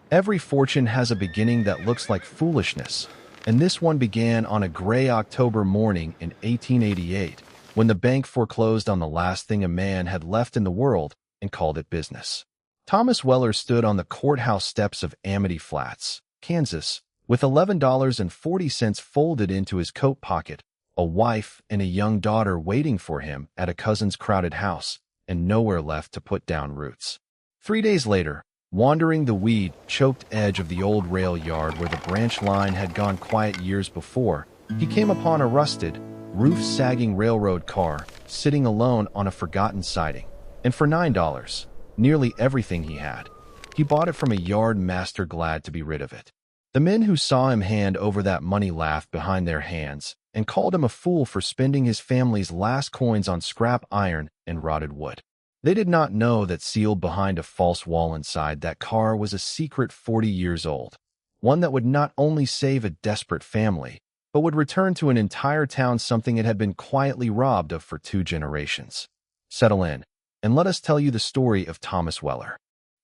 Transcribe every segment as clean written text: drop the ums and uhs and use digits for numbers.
Every fortune has a beginning that looks like foolishness, and this one began on a gray October morning in 1888, when the bank foreclosed on the last thing a man had left in the world and called it business. Thomas Weller stood on the courthouse steps of Amity Flats, Kansas, with $11.40 folded into his coat pocket, a wife and a young daughter waiting for him at a cousin's crowded house, and nowhere left to put down roots. 3 days later, wandering the weed-choked edge of the old rail yard where the branch line had gone quiet years before, he came upon a rusted, roof-sagging railroad car sitting alone on a forgotten siding. And for $9, nearly everything he had, he bought it from a yard master glad to be rid of it. The men who saw him hand over that money laughed behind their hands and called him a fool for spending his family's last coins on scrap iron and rotted wood. They did not know that sealed behind a false wall inside that car was a secret 40 years old, one that would not only save a desperate family, but would return to an entire town something it had been quietly robbed of for 2 generations. Settle in, and let us tell you the story of Thomas Weller.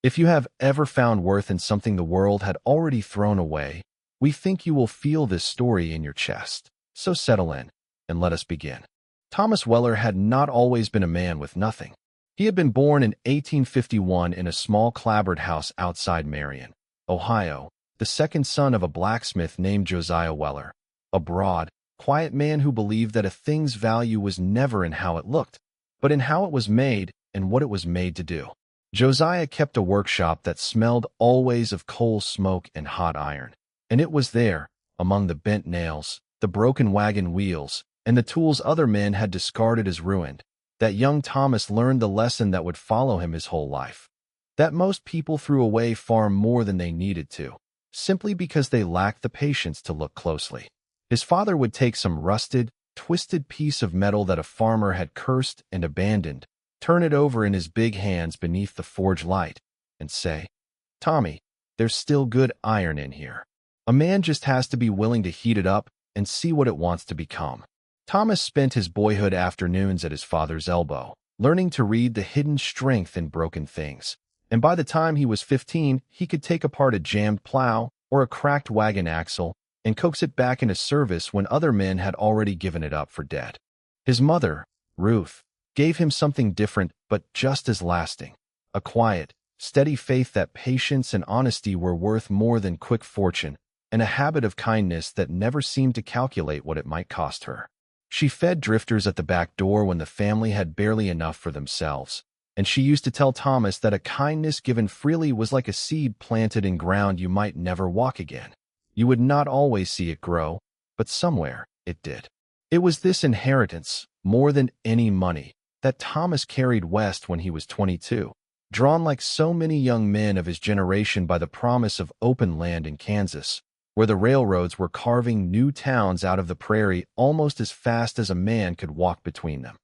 If you have ever found worth in something the world had already thrown away, we think you will feel this story in your chest. So settle in, and let us begin. Thomas Weller had not always been a man with nothing. He had been born in 1851 in a small clapboard house outside Marion, Ohio, the second son of a blacksmith named Josiah Weller, a broad, quiet man who believed that a thing's value was never in how it looked, but in how it was made and what it was made to do. Josiah kept a workshop that smelled always of coal smoke and hot iron, and it was there, among the bent nails, the broken wagon wheels, and the tools other men had discarded as ruined, that young Thomas learned the lesson that would follow him his whole life. That most people threw away far more than they needed to, simply because they lacked the patience to look closely. His father would take some rusted, twisted piece of metal that a farmer had cursed and abandoned, turn it over in his big hands beneath the forge light, and say, "Tommy, there's still good iron in here. A man just has to be willing to heat it up and see what it wants to become." Thomas spent his boyhood afternoons at his father's elbow, learning to read the hidden strength in broken things. And by the time he was 15, he could take apart a jammed plow or a cracked wagon axle and coax it back into service when other men had already given it up for dead. His mother, Ruth, gave him something different but just as lasting, a quiet, steady faith that patience and honesty were worth more than quick fortune, and a habit of kindness that never seemed to calculate what it might cost her. She fed drifters at the back door when the family had barely enough for themselves, and she used to tell Thomas that a kindness given freely was like a seed planted in ground you might never walk again. You would not always see it grow, but somewhere it did. It was this inheritance, more than any money, that Thomas carried west when he was 22, drawn like so many young men of his generation by the promise of open land in Kansas, where the railroads were carving new towns out of the prairie almost as fast as a man could walk between them.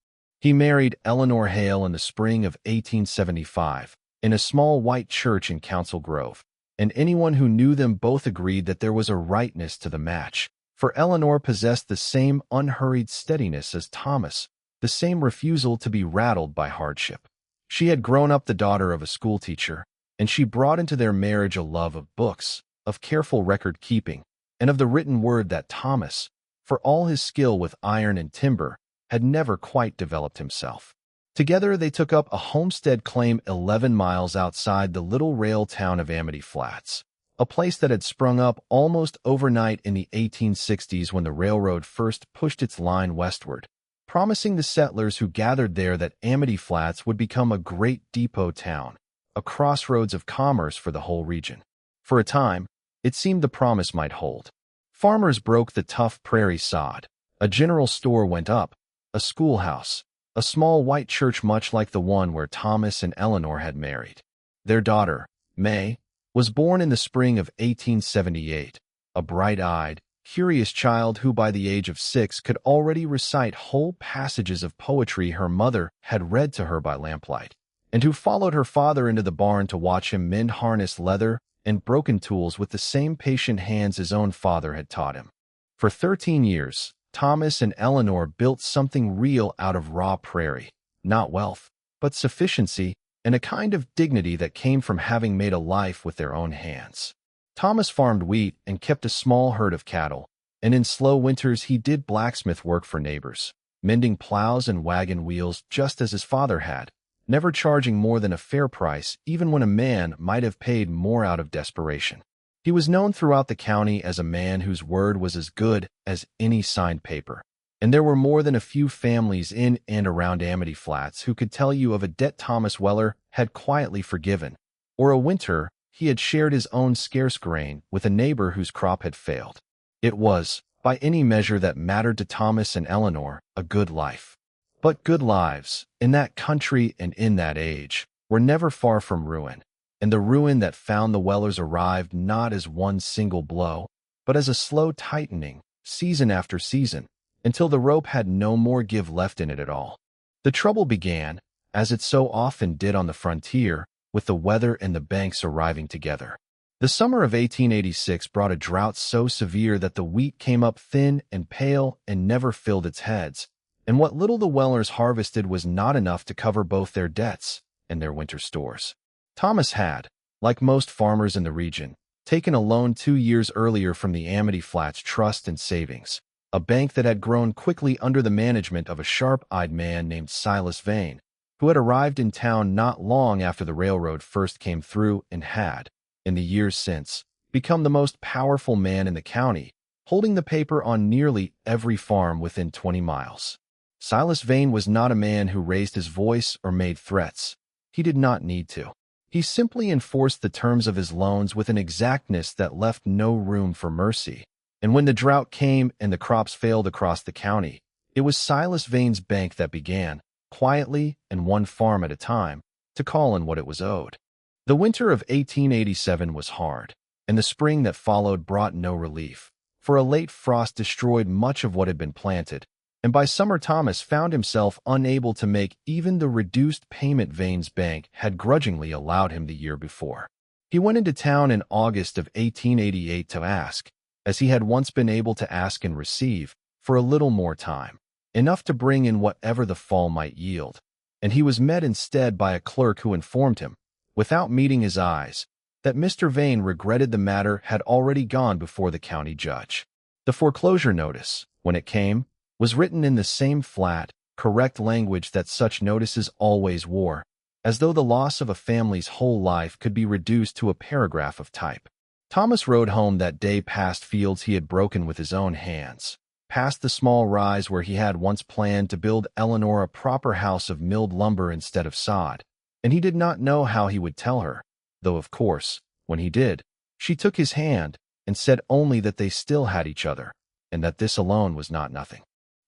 He married Eleanor Hale in the spring of 1875 in a small white church in Council Grove, and anyone who knew them both agreed that there was a rightness to the match, for Eleanor possessed the same unhurried steadiness as Thomas, the same refusal to be rattled by hardship. She had grown up the daughter of a schoolteacher, and she brought into their marriage a love of books, of careful record-keeping, and of the written word that Thomas, for all his skill with iron and timber, had never quite developed himself. Together they took up a homestead claim 11 miles outside the little rail town of Amity Flats, a place that had sprung up almost overnight in the 1860s when the railroad first pushed its line westward, promising the settlers who gathered there that Amity Flats would become a great depot town, a crossroads of commerce for the whole region. For a time, it seemed the promise might hold. Farmers broke the tough prairie sod, a general store went up, a schoolhouse, a small white church much like the one where Thomas and Eleanor had married. Their daughter, May, was born in the spring of 1878, a bright-eyed, curious child who by the age of 6 could already recite whole passages of poetry her mother had read to her by lamplight, and who followed her father into the barn to watch him mend harness leather and broken tools with the same patient hands his own father had taught him. For 13 years, Thomas and Eleanor built something real out of raw prairie, not wealth, but sufficiency, and a kind of dignity that came from having made a life with their own hands. Thomas farmed wheat and kept a small herd of cattle, and in slow winters he did blacksmith work for neighbors, mending plows and wagon wheels just as his father had, never charging more than a fair price even when a man might have paid more out of desperation. He was known throughout the county as a man whose word was as good as any signed paper, and there were more than a few families in and around Amity Flats who could tell you of a debt Thomas Weller had quietly forgiven, or a winter he had shared his own scarce grain with a neighbor whose crop had failed. It was, by any measure that mattered to Thomas and Eleanor, a good life. But good lives, in that country and in that age, were never far from ruin, and the ruin that found the Wellers arrived not as one single blow, but as a slow tightening, season after season, until the rope had no more give left in it at all. The trouble began, as it so often did on the frontier, with the weather and the banks arriving together. The summer of 1886 brought a drought so severe that the wheat came up thin and pale and never filled its heads, and what little the Wellers harvested was not enough to cover both their debts and their winter stores. Thomas had, like most farmers in the region, taken a loan 2 years earlier from the Amity Flats Trust and Savings, a bank that had grown quickly under the management of a sharp-eyed man named Silas Vane, who had arrived in town not long after the railroad first came through and had, in the years since, become the most powerful man in the county, holding the paper on nearly every farm within 20 miles. Silas Vane was not a man who raised his voice or made threats. He did not need to. He simply enforced the terms of his loans with an exactness that left no room for mercy. And when the drought came and the crops failed across the county, it was Silas Vane's bank that began, quietly and one farm at a time, to call in what it was owed. The winter of 1887 was hard, and the spring that followed brought no relief, for a late frost destroyed much of what had been planted, and by summer Thomas found himself unable to make even the reduced payment Vane's bank had grudgingly allowed him the year before. He went into town in August of 1888 to ask, as he had once been able to ask and receive, for a little more time, enough to bring in whatever the fall might yield, and he was met instead by a clerk who informed him, without meeting his eyes, that Mr. Vane regretted the matter had already gone before the county judge. The foreclosure notice, when it came, was written in the same flat, correct language that such notices always wore, as though the loss of a family's whole life could be reduced to a paragraph of type. Thomas rode home that day past fields he had broken with his own hands, past the small rise where he had once planned to build Eleanor a proper house of milled lumber instead of sod, and he did not know how he would tell her, though of course, when he did, she took his hand and said only that they still had each other, and that this alone was not nothing.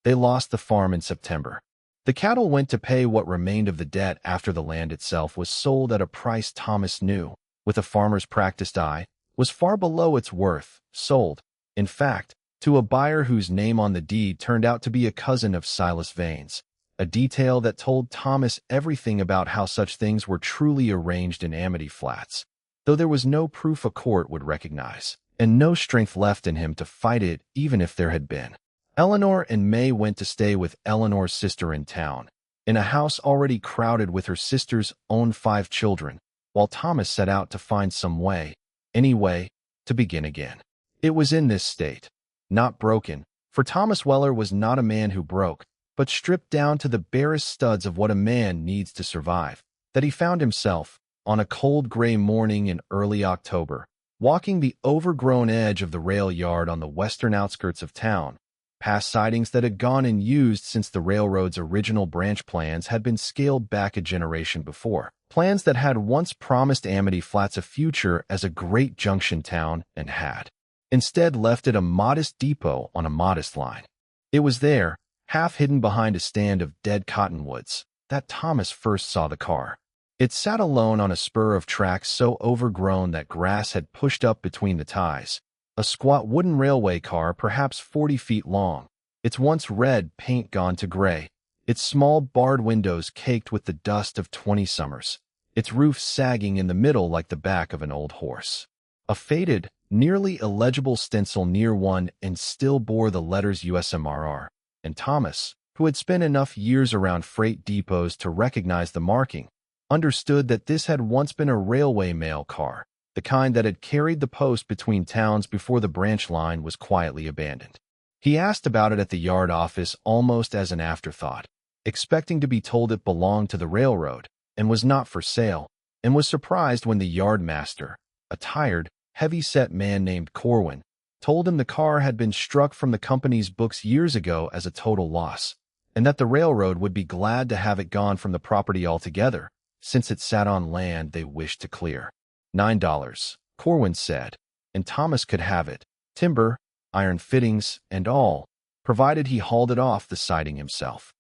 They lost the farm in September. The cattle went to pay what remained of the debt after the land itself was sold at a price Thomas knew, with a farmer's practiced eye, was far below its worth, sold, in fact, to a buyer whose name on the deed turned out to be a cousin of Silas Vane's, a detail that told Thomas everything about how such things were truly arranged in Amity Flats, though there was no proof a court would recognize, and no strength left in him to fight it even if there had been. Eleanor and May went to stay with Eleanor's sister in town, in a house already crowded with her sister's own 5 children, while Thomas set out to find some way, any way, to begin again. It was in this state, not broken, for Thomas Weller was not a man who broke, but stripped down to the barest studs of what a man needs to survive, that he found himself, on a cold gray morning in early October, walking the overgrown edge of the rail yard on the western outskirts of town, past sidings that had gone unused since the railroad's original branch plans had been scaled back a generation before, plans that had once promised Amity Flats a future as a great junction town and had, instead left it a modest depot on a modest line. It was there, half hidden behind a stand of dead cottonwoods, that Thomas first saw the car. It sat alone on a spur of tracks so overgrown that grass had pushed up between the ties, a squat wooden railway car perhaps 40 feet long, its once red paint gone to gray, its small barred windows caked with the dust of 20 summers, its roof sagging in the middle like the back of an old horse. A faded, nearly illegible stencil near one and still bore the letters USMRR, and Thomas, who had spent enough years around freight depots to recognize the marking, understood that this had once been a railway mail car, the kind that had carried the post between towns before the branch line was quietly abandoned. He asked about it at the yard office almost as an afterthought, expecting to be told it belonged to the railroad and was not for sale, and was surprised when the yard master, a tired, heavy-set man named Corwin, told him the car had been struck from the company's books years ago as a total loss, and that the railroad would be glad to have it gone from the property altogether, since it sat on land they wished to clear. $9, Corwin said, and Thomas could have it, timber, iron fittings, and all, provided he hauled it off the siding himself.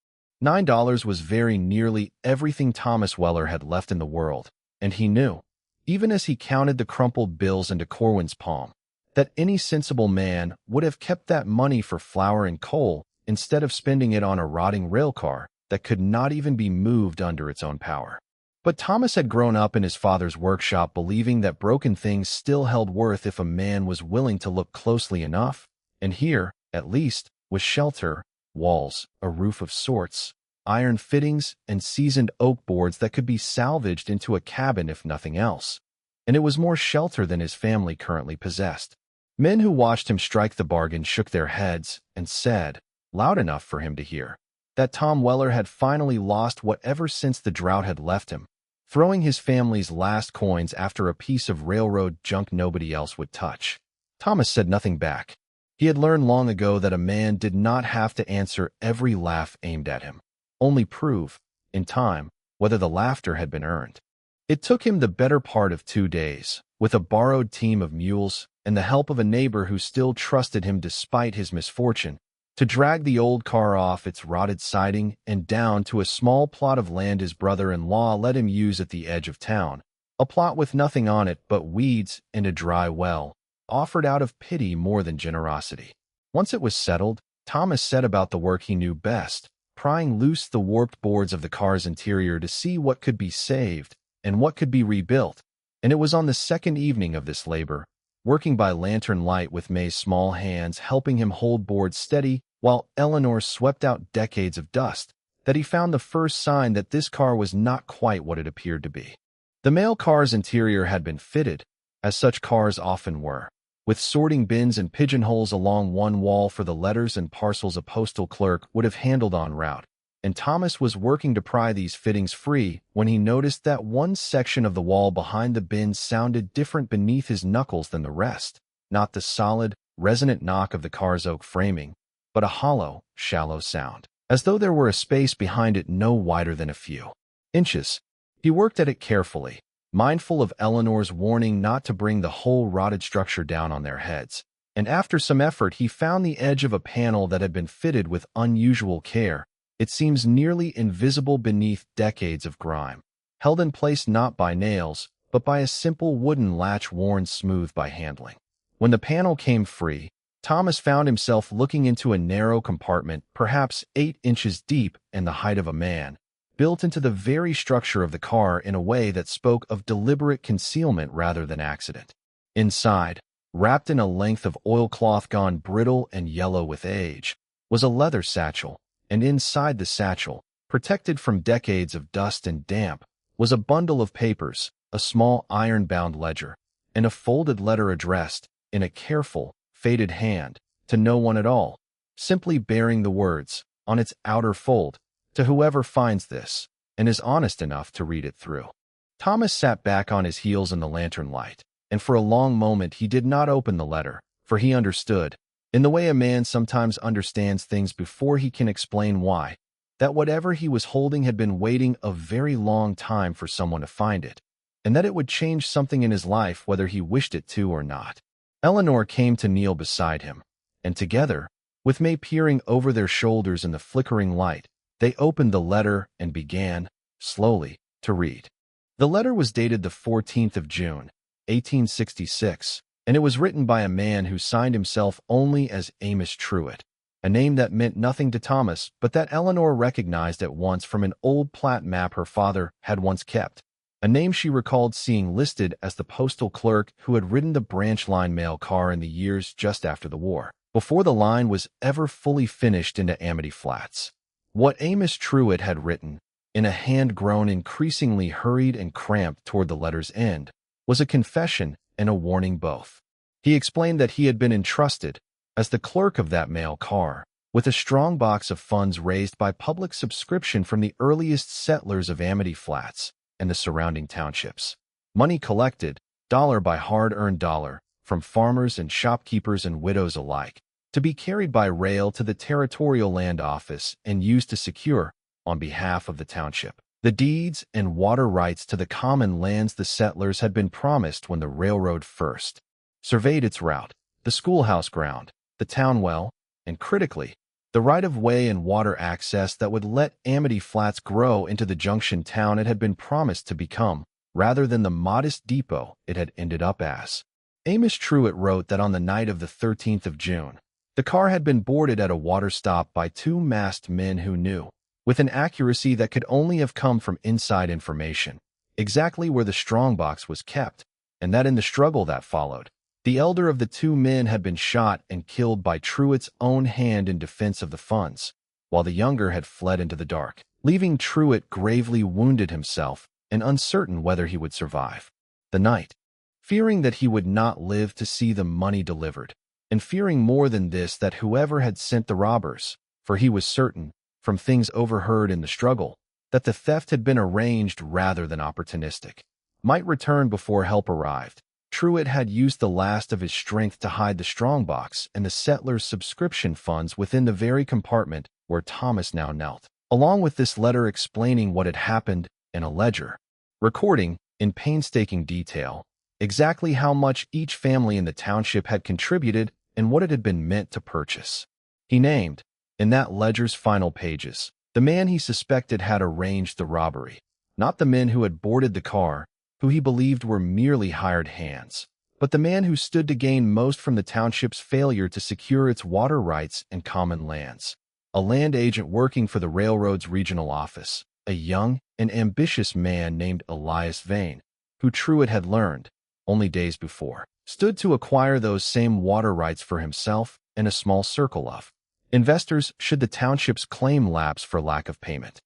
$9 was very nearly everything Thomas Weller had left in the world, and he knew, even as he counted the crumpled bills into Corwin's palm, that any sensible man would have kept that money for flour and coal instead of spending it on a rotting railcar that could not even be moved under its own power. But Thomas had grown up in his father's workshop believing that broken things still held worth if a man was willing to look closely enough, and here, at least, was shelter, walls, a roof of sorts, iron fittings, and seasoned oak boards that could be salvaged into a cabin if nothing else. And it was more shelter than his family currently possessed. Men who watched him strike the bargain shook their heads and said, loud enough for him to hear, that Tom Weller had finally lost whatever sense the drought had left him, throwing his family's last coins after a piece of railroad junk nobody else would touch. Thomas said nothing back. He had learned long ago that a man did not have to answer every laugh aimed at him, only prove, in time, whether the laughter had been earned. It took him the better part of 2 days, with a borrowed team of mules and the help of a neighbor who still trusted him despite his misfortune, to drag the old car off its rotted siding and down to a small plot of land his brother-in-law let him use at the edge of town, a plot with nothing on it but weeds and a dry well, offered out of pity more than generosity. Once it was settled, Thomas set about the work he knew best, prying loose the warped boards of the car's interior to see what could be saved and what could be rebuilt, and it was on the second evening of this labor, working by lantern light with May's small hands helping him hold boards steady while Eleanor swept out decades of dust, that he found the first sign that this car was not quite what it appeared to be. The mail car's interior had been fitted, as such cars often were, with sorting bins and pigeonholes along one wall for the letters and parcels a postal clerk would have handled en route, and Thomas was working to pry these fittings free when he noticed that one section of the wall behind the bins sounded different beneath his knuckles than the rest, not the solid, resonant knock of the car's oak framing, but a hollow, shallow sound, as though there were a space behind it no wider than a few inches. He worked at it carefully, mindful of Eleanor's warning not to bring the whole rotted structure down on their heads, and after some effort he found the edge of a panel that had been fitted with unusual care. It seems nearly invisible beneath decades of grime, held in place not by nails, but by a simple wooden latch worn smooth by handling. When the panel came free, Thomas found himself looking into a narrow compartment, perhaps 8 inches deep and the height of a man, built into the very structure of the car in a way that spoke of deliberate concealment rather than accident. Inside, wrapped in a length of oilcloth gone brittle and yellow with age, was a leather satchel, and inside the satchel, protected from decades of dust and damp, was a bundle of papers, a small iron-bound ledger, and a folded letter addressed, in a careful, faded hand, to no one at all, simply bearing the words, on its outer fold, to whoever finds this, and is honest enough to read it through. Thomas sat back on his heels in the lantern light, and for a long moment he did not open the letter, for he understood, in the way a man sometimes understands things before he can explain why, that whatever he was holding had been waiting a very long time for someone to find it, and that it would change something in his life whether he wished it to or not. Eleanor came to kneel beside him, and together, with May peering over their shoulders in the flickering light, they opened the letter and began, slowly, to read. The letter was dated the 14th of June, 1866, and it was written by a man who signed himself only as Amos Truitt, a name that meant nothing to Thomas but that Eleanor recognized at once from an old plat map her father had once kept, a name she recalled seeing listed as the postal clerk who had ridden the branch line mail car in the years just after the war, before the line was ever fully finished into Amity Flats. What Amos Truitt had written, in a hand grown increasingly hurried and cramped toward the letter's end, was a confession and a warning both. He explained that he had been entrusted, as the clerk of that mail car, with a strong box of funds raised by public subscription from the earliest settlers of Amity Flats and the surrounding townships. Money collected, dollar by hard-earned dollar, from farmers and shopkeepers and widows alike, to be carried by rail to the Territorial Land Office and used to secure, on behalf of the township, the deeds and water rights to the common lands the settlers had been promised when the railroad first surveyed its route, the schoolhouse ground, the town well, and critically, the right-of-way and water access that would let Amity Flats grow into the junction town it had been promised to become, rather than the modest depot it had ended up as. Amos Truitt wrote that on the night of the 13th of June, the car had been boarded at a water stop by two masked men who knew, with an accuracy that could only have come from inside information, exactly where the strongbox was kept, and that in the struggle that followed, the elder of the two men had been shot and killed by Truitt's own hand in defense of the funds, while the younger had fled into the dark, leaving Truitt gravely wounded himself and uncertain whether he would survive the night, fearing that he would not live to see the money delivered, and fearing more than this that whoever had sent the robbers, for he was certain, from things overheard in the struggle, that the theft had been arranged rather than opportunistic, might return before help arrived. Truitt had used the last of his strength to hide the strongbox and the settlers' subscription funds within the very compartment where Thomas now knelt, along with this letter explaining what had happened and a ledger, recording, in painstaking detail, exactly how much each family in the township had contributed and what it had been meant to purchase. He named, in that ledger's final pages, the man he suspected had arranged the robbery, not the men who had boarded the car, who he believed were merely hired hands, but the man who stood to gain most from the township's failure to secure its water rights and common lands, a land agent working for the railroad's regional office, a young and ambitious man named Elias Vane, who Truitt had learned, only days before, stood to acquire those same water rights for himself and a small circle of investors should the township's claim lapse for lack of payment.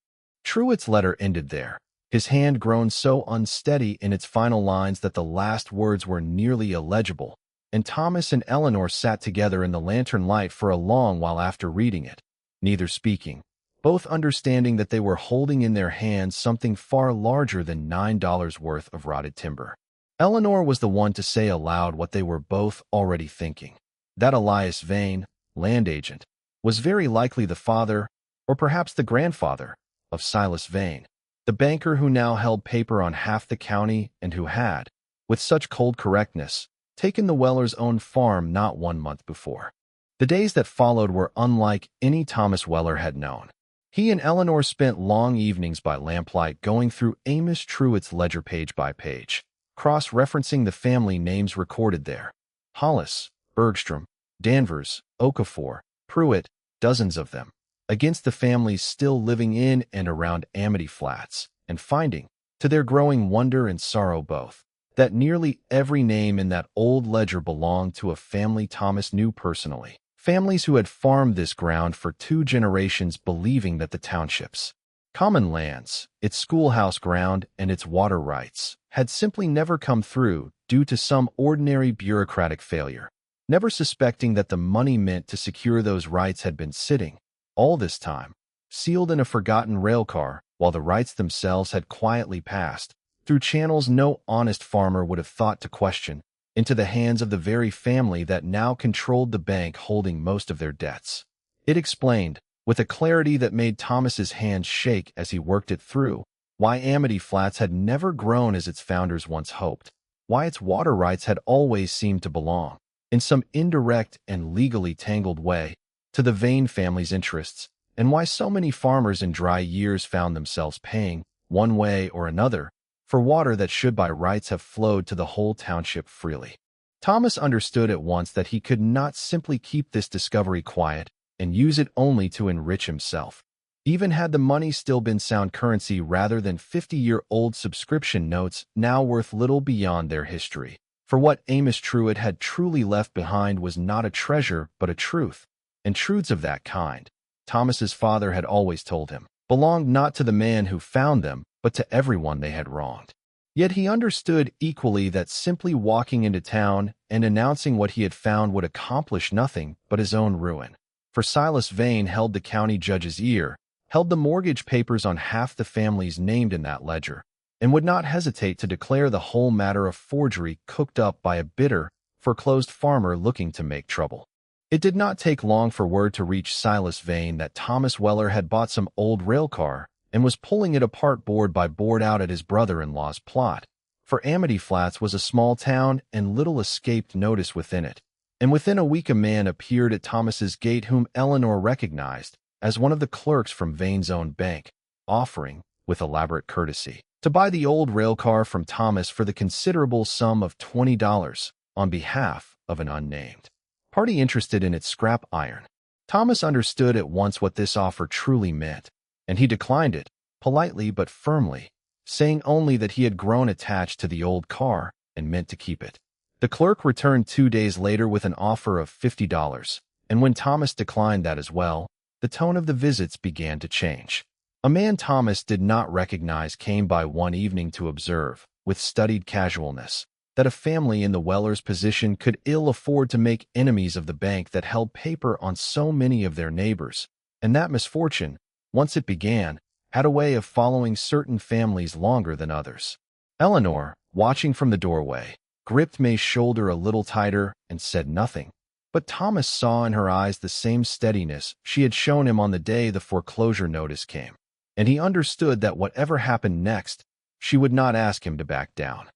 Truitt's letter ended there, his hand grown so unsteady in its final lines that the last words were nearly illegible, and Thomas and Eleanor sat together in the lantern light for a long while after reading it, neither speaking, both understanding that they were holding in their hands something far larger than $9 worth of rotted timber. Eleanor was the one to say aloud what they were both already thinking, that Elias Vane, land agent, was very likely the father, or perhaps the grandfather, of Silas Vane, the banker who now held paper on half the county and who had, with such cold correctness, taken the Weller's own farm not 1 month before. The days that followed were unlike any Thomas Weller had known. He and Eleanor spent long evenings by lamplight going through Amos Truitt's ledger page by page, cross-referencing the family names recorded there. Hollis, Bergstrom, Danvers, Okafor, Pruitt, dozens of them, against the families still living in and around Amity Flats, and finding, to their growing wonder and sorrow both, that nearly every name in that old ledger belonged to a family Thomas knew personally, families who had farmed this ground for 2 generations believing that the township's common lands, its schoolhouse ground, and its water rights had simply never come through due to some ordinary bureaucratic failure, never suspecting that the money meant to secure those rights had been sitting, all this time, sealed in a forgotten railcar, while the rights themselves had quietly passed, through channels no honest farmer would have thought to question, into the hands of the very family that now controlled the bank holding most of their debts. It explained, with a clarity that made Thomas's hands shake as he worked it through, why Amity Flats had never grown as its founders once hoped, why its water rights had always seemed to belong, in some indirect and legally tangled way, to the Vane family's interests, and why so many farmers in dry years found themselves paying, one way or another, for water that should by rights have flowed to the whole township freely. Thomas understood at once that he could not simply keep this discovery quiet and use it only to enrich himself, even had the money still been sound currency rather than 50-year-old subscription notes now worth little beyond their history. For what Amos Truitt had truly left behind was not a treasure but a truth, and truths of that kind, Thomas's father had always told him, belonged not to the man who found them, but to everyone they had wronged. Yet he understood equally that simply walking into town and announcing what he had found would accomplish nothing but his own ruin. For Silas Vane held the county judge's ear, held the mortgage papers on half the families named in that ledger, and would not hesitate to declare the whole matter a forgery cooked up by a bitter, foreclosed farmer looking to make trouble. It did not take long for word to reach Silas Vane that Thomas Weller had bought some old railcar and was pulling it apart board by board out at his brother-in-law's plot. For Amity Flats was a small town and little escaped notice within it. And within a week a man appeared at Thomas's gate whom Eleanor recognized as one of the clerks from Vane's own bank, offering, with elaborate courtesy, to buy the old railcar from Thomas for the considerable sum of $20 on behalf of an unnamed party interested in its scrap iron. Thomas understood at once what this offer truly meant, and he declined it, politely but firmly, saying only that he had grown attached to the old car and meant to keep it. The clerk returned 2 days later with an offer of $50, and when Thomas declined that as well, the tone of the visits began to change. A man Thomas did not recognize came by one evening to observe, with studied casualness, that a family in the Wellers' position could ill afford to make enemies of the bank that held paper on so many of their neighbors, and that misfortune, once it began, had a way of following certain families longer than others. Eleanor, watching from the doorway, gripped May's shoulder a little tighter and said nothing, but Thomas saw in her eyes the same steadiness she had shown him on the day the foreclosure notice came, and he understood that whatever happened next, she would not ask him to back down.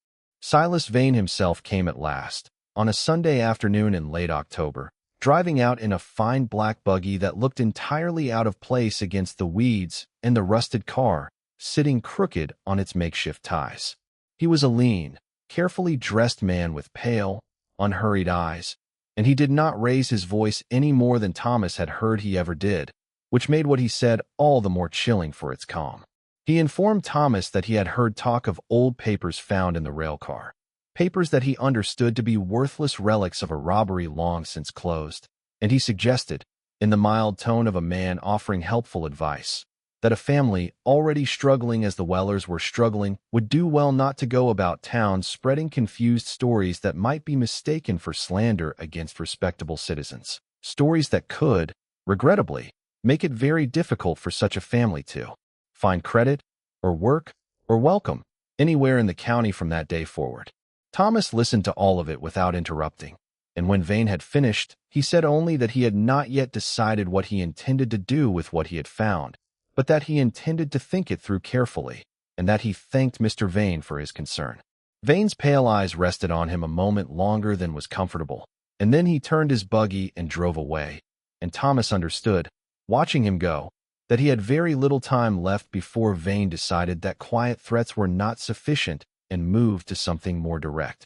Silas Vane himself came at last, on a Sunday afternoon in late October, driving out in a fine black buggy that looked entirely out of place against the weeds and the rusted car, sitting crooked on its makeshift ties. He was a lean, carefully dressed man with pale, unhurried eyes, and he did not raise his voice any more than Thomas had heard he ever did, which made what he said all the more chilling for its calm. He informed Thomas that he had heard talk of old papers found in the railcar, papers that he understood to be worthless relics of a robbery long since closed, and he suggested, in the mild tone of a man offering helpful advice, that a family already struggling as the Wellers were struggling would do well not to go about town spreading confused stories that might be mistaken for slander against respectable citizens, stories that could, regrettably, make it very difficult for such a family to find credit, or work, or welcome, anywhere in the county from that day forward. Thomas listened to all of it without interrupting, and when Vane had finished, he said only that he had not yet decided what he intended to do with what he had found, but that he intended to think it through carefully, and that he thanked Mr. Vane for his concern. Vane's pale eyes rested on him a moment longer than was comfortable, and then he turned his buggy and drove away, and Thomas understood, watching him go, that he had very little time left before Vane decided that quiet threats were not sufficient and moved to something more direct.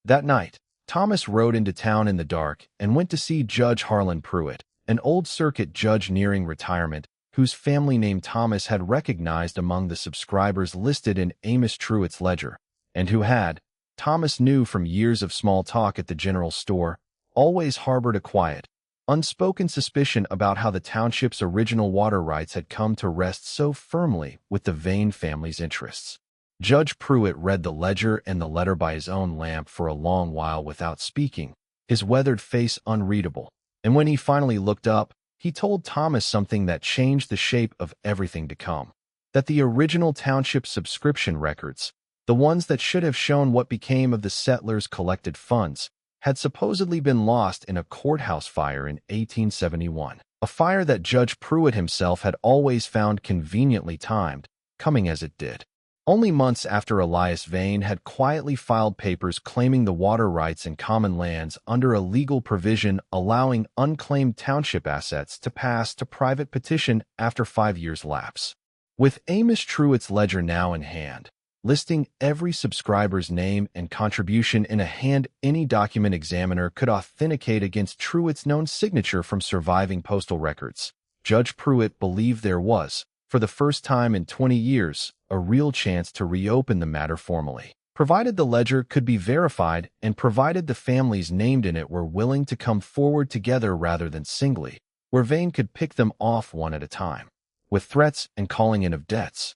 That night, Thomas rode into town in the dark and went to see Judge Harlan Pruitt, an old circuit judge nearing retirement, whose family name Thomas had recognized among the subscribers listed in Amos Truitt's ledger, and who had, Thomas knew from years of small talk at the general store, always harbored a quiet, unspoken suspicion about how the township's original water rights had come to rest so firmly with the Vane family's interests. Judge Pruitt read the ledger and the letter by his own lamp for a long while without speaking, his weathered face unreadable, and when he finally looked up, he told Thomas something that changed the shape of everything to come. That the original township subscription records, the ones that should have shown what became of the settlers' collected funds, had supposedly been lost in a courthouse fire in 1871, a fire that Judge Pruitt himself had always found conveniently timed, coming as it did. Only months after Elias Vane had quietly filed papers claiming the water rights and common lands under a legal provision allowing unclaimed township assets to pass to private petition after 5 years' lapse. With Amos Truitt's ledger now in hand, listing every subscriber's name and contribution in a hand any document examiner could authenticate against Truitt's known signature from surviving postal records, Judge Pruitt believed there was, for the first time in 20 years, a real chance to reopen the matter formally, provided the ledger could be verified and provided the families named in it were willing to come forward together rather than singly, where Vane could pick them off one at a time. with threats and calling in of debts.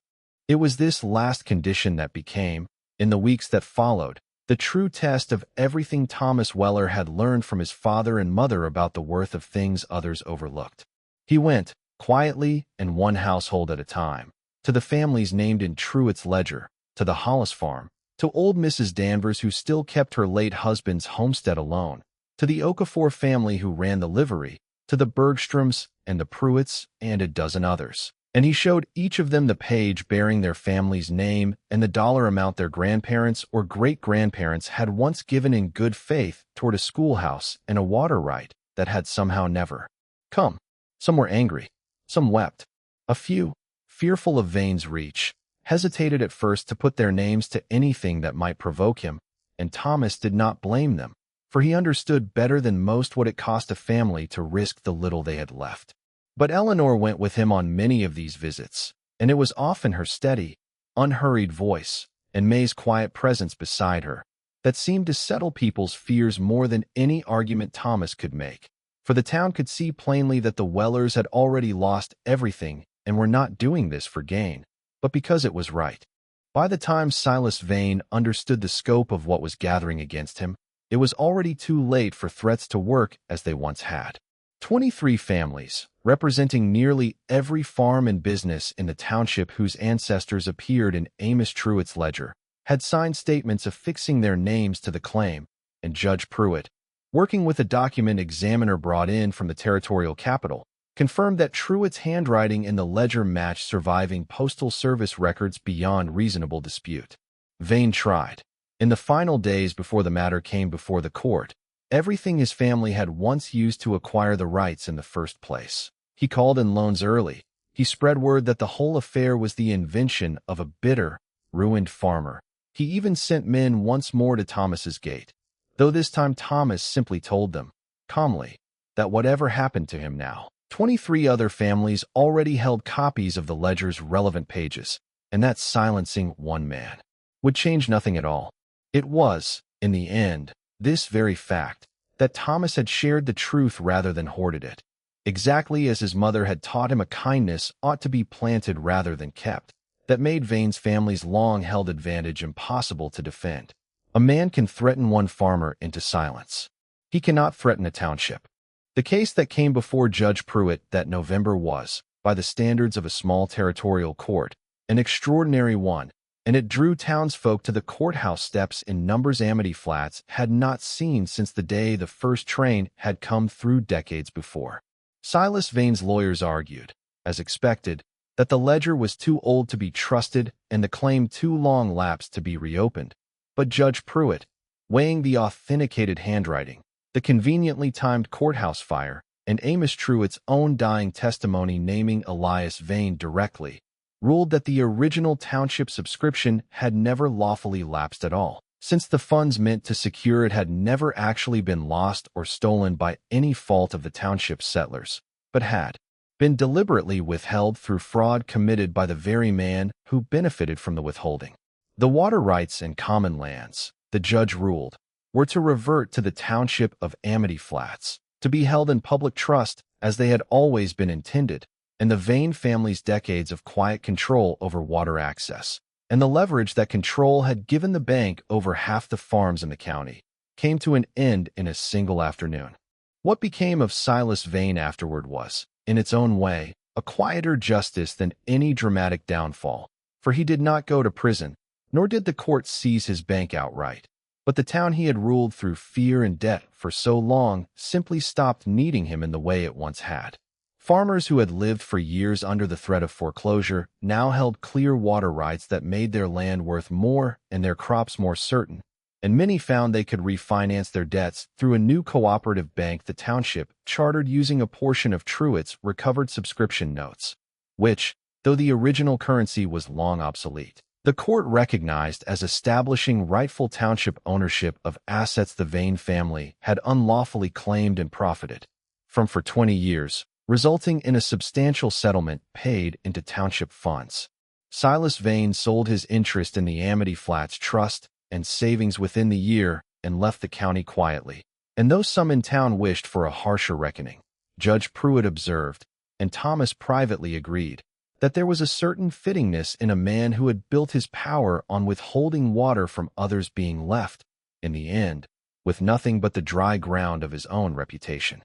It was this last condition that became, in the weeks that followed, the true test of everything Thomas Weller had learned from his father and mother about the worth of things others overlooked. He went, quietly and one household at a time, to the families named in Truett's ledger, to the Hollis farm, to old Mrs. Danvers who still kept her late husband's homestead alone, to the Okafor family who ran the livery, to the Bergstroms and the Pruitts and a dozen others. And he showed each of them the page bearing their family's name and the dollar amount their grandparents or great-grandparents had once given in good faith toward a schoolhouse and a water right that had somehow never come. Some were angry, some wept. A few, fearful of Vane's reach, hesitated at first to put their names to anything that might provoke him, and Thomas did not blame them, for he understood better than most what it cost a family to risk the little they had left. But Eleanor went with him on many of these visits, and it was often her steady, unhurried voice and May's quiet presence beside her that seemed to settle people's fears more than any argument Thomas could make. For the town could see plainly that the Wellers had already lost everything and were not doing this for gain, but because it was right. By the time Silas Vane understood the scope of what was gathering against him, it was already too late for threats to work as they once had. 23 families, representing nearly every farm and business in the township whose ancestors appeared in Amos Truett's ledger, had signed statements affixing their names to the claim, and Judge Pruitt, working with a document examiner brought in from the territorial capital, confirmed that Truett's handwriting in the ledger matched surviving Postal Service records beyond reasonable dispute. Vane tried. In the final days before the matter came before the court, everything his family had once used to acquire the rights in the first place. He called in loans early. He spread word that the whole affair was the invention of a bitter, ruined farmer. He even sent men once more to Thomas's gate, though this time Thomas simply told them, calmly, that whatever happened to him now, 23 other families already held copies of the ledger's relevant pages, and that silencing one man would change nothing at all. It was, in the end, this very fact, that Thomas had shared the truth rather than hoarded it. Exactly as his mother had taught him a kindness ought to be planted rather than kept, that made Vane's family's long-held advantage impossible to defend. A man can threaten one farmer into silence. He cannot threaten a township. The case that came before Judge Pruitt that November was, by the standards of a small territorial court, an extraordinary one, and it drew townsfolk to the courthouse steps in numbers Amity Flats had not seen since the day the first train had come through decades before. Silas Vane's lawyers argued, as expected, that the ledger was too old to be trusted and the claim too long lapsed to be reopened. But Judge Pruitt, weighing the authenticated handwriting, the conveniently timed courthouse fire, and Amos Truett's own dying testimony naming Elias Vane directly, ruled that the original township subscription had never lawfully lapsed at all, since the funds meant to secure it had never actually been lost or stolen by any fault of the township's settlers, but had been deliberately withheld through fraud committed by the very man who benefited from the withholding. The water rights and common lands, the judge ruled, were to revert to the township of Amity Flats, to be held in public trust as they had always been intended, and the Vane family's decades of quiet control over water access, and the leverage that control had given the bank over half the farms in the county, came to an end in a single afternoon. What became of Silas Vane afterward was, in its own way, a quieter justice than any dramatic downfall, for he did not go to prison, nor did the court seize his bank outright. But the town he had ruled through fear and debt for so long simply stopped needing him in the way it once had. Farmers who had lived for years under the threat of foreclosure now held clear water rights that made their land worth more and their crops more certain, and many found they could refinance their debts through a new cooperative bank the township chartered using a portion of Truett's recovered subscription notes, which, though the original currency was long obsolete, the court recognized as establishing rightful township ownership of assets the Vane family had unlawfully claimed and profited from for 20 years, resulting in a substantial settlement paid into township funds. Silas Vane sold his interest in the Amity Flats Trust and savings within the year and left the county quietly. And though some in town wished for a harsher reckoning, Judge Pruitt observed, and Thomas privately agreed, that there was a certain fittingness in a man who had built his power on withholding water from others being left, in the end, with nothing but the dry ground of his own reputation.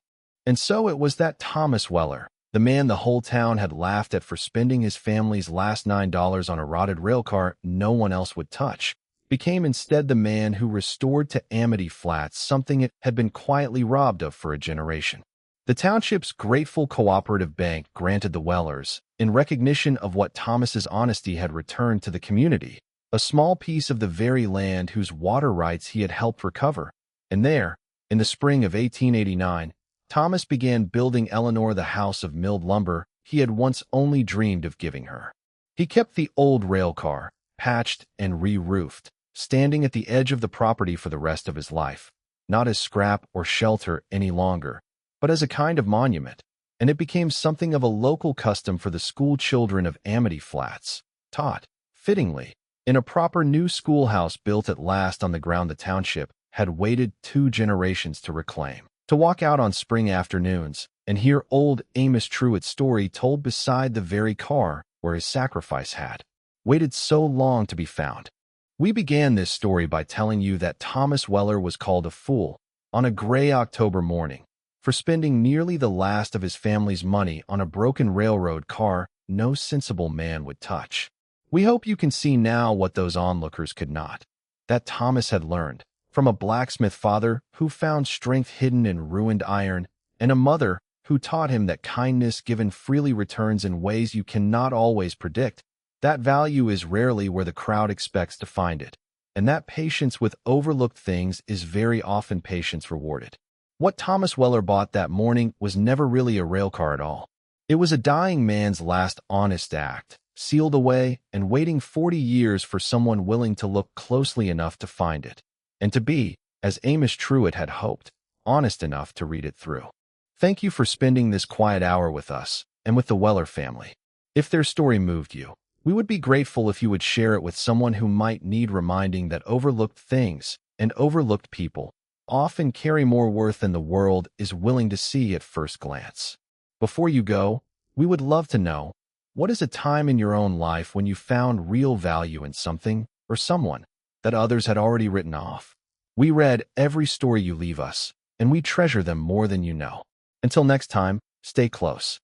And so it was that Thomas Weller, the man the whole town had laughed at for spending his family's last $9 on a rotted railcar no one else would touch, became instead the man who restored to Amity Flats something it had been quietly robbed of for a generation. The township's grateful cooperative bank granted the Wellers, in recognition of what Thomas's honesty had returned to the community, a small piece of the very land whose water rights he had helped recover. And there, in the spring of 1889, Thomas began building Eleanor the house of milled lumber he had once only dreamed of giving her. He kept the old railcar, patched and re-roofed, standing at the edge of the property for the rest of his life, not as scrap or shelter any longer, but as a kind of monument, and it became something of a local custom for the school children of Amity Flats, taught, fittingly, in a proper new schoolhouse built at last on the ground the township had waited 2 generations to reclaim. To walk out on spring afternoons and hear old Amos Truett's story told beside the very car where his sacrifice had waited so long to be found. We began this story by telling you that Thomas Weller was called a fool on a gray October morning for spending nearly the last of his family's money on a broken railroad car no sensible man would touch. We hope you can see now what those onlookers could not, that Thomas had learned from a blacksmith father who found strength hidden in ruined iron, and a mother who taught him that kindness given freely returns in ways you cannot always predict, that value is rarely where the crowd expects to find it, and that patience with overlooked things is very often patience rewarded. What Thomas Weller bought that morning was never really a railcar at all. It was a dying man's last honest act, sealed away and waiting 40 years for someone willing to look closely enough to find it, and to be, as Amos Truett had hoped, honest enough to read it through. Thank you for spending this quiet hour with us and with the Weller family. If their story moved you, we would be grateful if you would share it with someone who might need reminding that overlooked things and overlooked people often carry more worth than the world is willing to see at first glance. Before you go, we would love to know, what is a time in your own life when you found real value in something or someone that others had already written off? We read every story you leave us, and we treasure them more than you know. Until next time, stay close.